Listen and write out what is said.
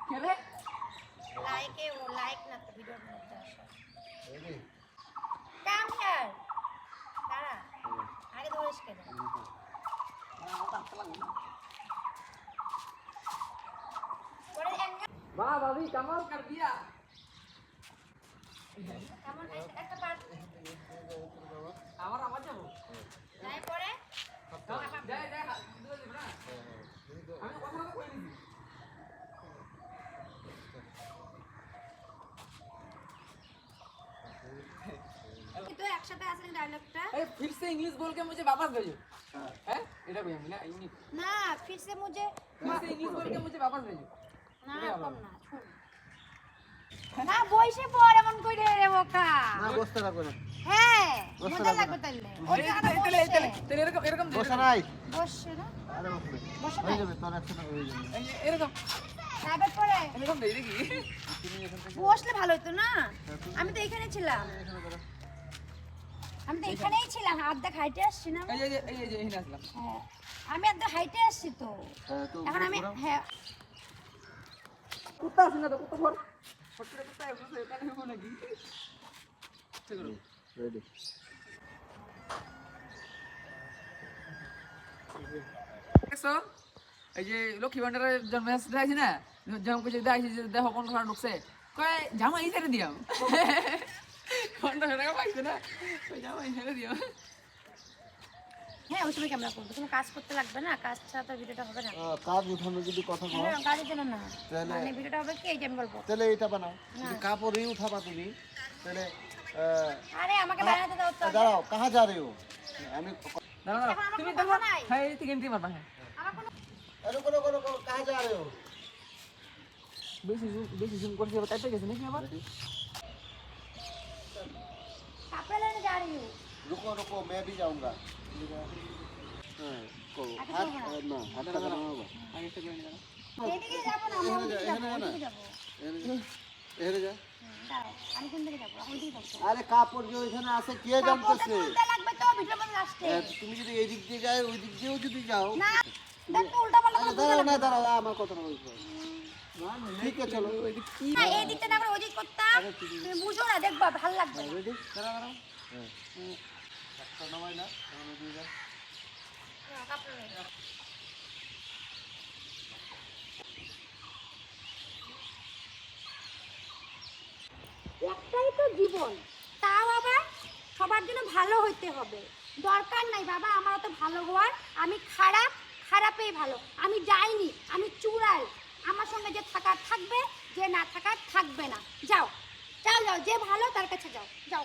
কেরে লাইকে ও লাইক না তো ভিডিওর মধ্যে আসে কাম হিয়ার দাঁড়া আগে ধরিস কেন করে वाह भाभी कमाल कर दिया কেমন একটা পার্ট আমার আওয়াজ যাবো যাই পরে যাই যাই দুটো দিব না আমি কথা কই দিছি तो একসাথে আসলে ডায়লগটা अरे फिर से इंग्लिश बोल के मुझे वापस भेजो हैं এটা কই আমি না ইউনিক না फिर से मुझे फिर से इंग्लिश बोल के मुझे वापस भेजो না কম না শুন না বইসে পড় এমন কই রে বোকা না বসতে রাখো না হ্যাঁ মজা লাগবে তাইলে ওই জায়গাটা তেলে বসে তেলে এরকম এরকম বসা নাই বসে না আরে বসবে বসে হয়ে যাবে তোর একসাথে হয়ে যাবে এরকম তারপর পরে এরকম দেই দেখি বসলে ভালো হতো না আমি তো এখানে ছিলাম আমি তো এখানেই ছিলাম অর্ধেক হাইটে আসছি না এই যে এখানে আসলাম হ্যাঁ আমি অর্ধেক হাইটে আসছি তো তো এখন আমি হ্যাঁ কুত্তা আছে না তো কুত্তা ফর ফটরে কুত্তা আছে এখানে হবো নাকি চলো রেডি দেখছো এই যে লক্ষ্মী ভান্ডারের জন্ম আছে না জন্ম কিছু দেখাইছি যে দেখো কোন খারাপ ঢুকছে কয় জামা এই ছেড়ে দিয়াম 50 টাকা পাইছে না ওই জামা এই ছেড়ে দিয়াম হ্যাঁ ওই সময় ক্যামেরা করবো তুমি কাজ করতে লাগবে না কাজ ছাড়া তো ভিডিওটা হবে না কাজ উঠানো যদি কথা কও হ্যাঁ কাজের জন্য না তাহলে- মানে ভিডিওটা হবে কি এই যে আমি বলবো তাহলে এটা বানাও যদি কাপড়ই উঠাবা তুমি তাহলে আরে আমাকে বানাতে দাও তো দাঁড়াও কাহা যা রে हो আমি দাঁড়া এখন আমার তুমি কোনো দেখো কথা নাই। হ্যাঁ এই থেকে নিতে পারবা হ্যাঁ আমার কোনো আরে কোন কোন কাহা যা রে हो বেশি জুম করছি তাই তো গেছে নাকি আবার कपड़े लेने जा रही हूँ रुको रुको मैं भी जाऊंगा হ্যাঁ কো হাত না হাতটা বানাবো আগে থেকে নিয়ে দাও এদিকে যাবো না আমি ওইদিকে যাবো ওইদিকে যাবো এখানে যা দাঁড়াও আমি কোন দিকে যাবো ওইদিকে যাবো আরে কাপড় যে ওইখানে আছে কে কাপড়টা জানতেছে তুলতে লাগবে তো ভিডিও মধ্যে লাস্টে তুমি যদি এই দিক দিয়ে যাও ওই দিক দিয়েও যদি যাও না দেখ তো উল্টা পাল্টা আরে দাঁড়াও না দাঁড়াও আমার কথা বলছো ঠিক আছে চলো না এই দিকটা না আমরা ওইদিক করতাম তুমি বুঝো না দেখবা ভালো লাগবে না। রেডি দাঁড়াও দাঁড়াও হ্যাঁ একটা নামাই না তাহলে দিয়ে দাও না, কাপড় নেই। একটাই তো জীবন তাও আবার সবার জন্য ভালো হইতে হবে দরকার নাই বাবা আমার তো ভালো হওয়ার আমি খারাপ খারাপেই ভালো আমি যাইনি আমি চূড়াই আমার সঙ্গে যে থাকার থাকবে যে না থাকার থাকবে না যাও যাও যাও যে ভালো তার কাছে যাও যাও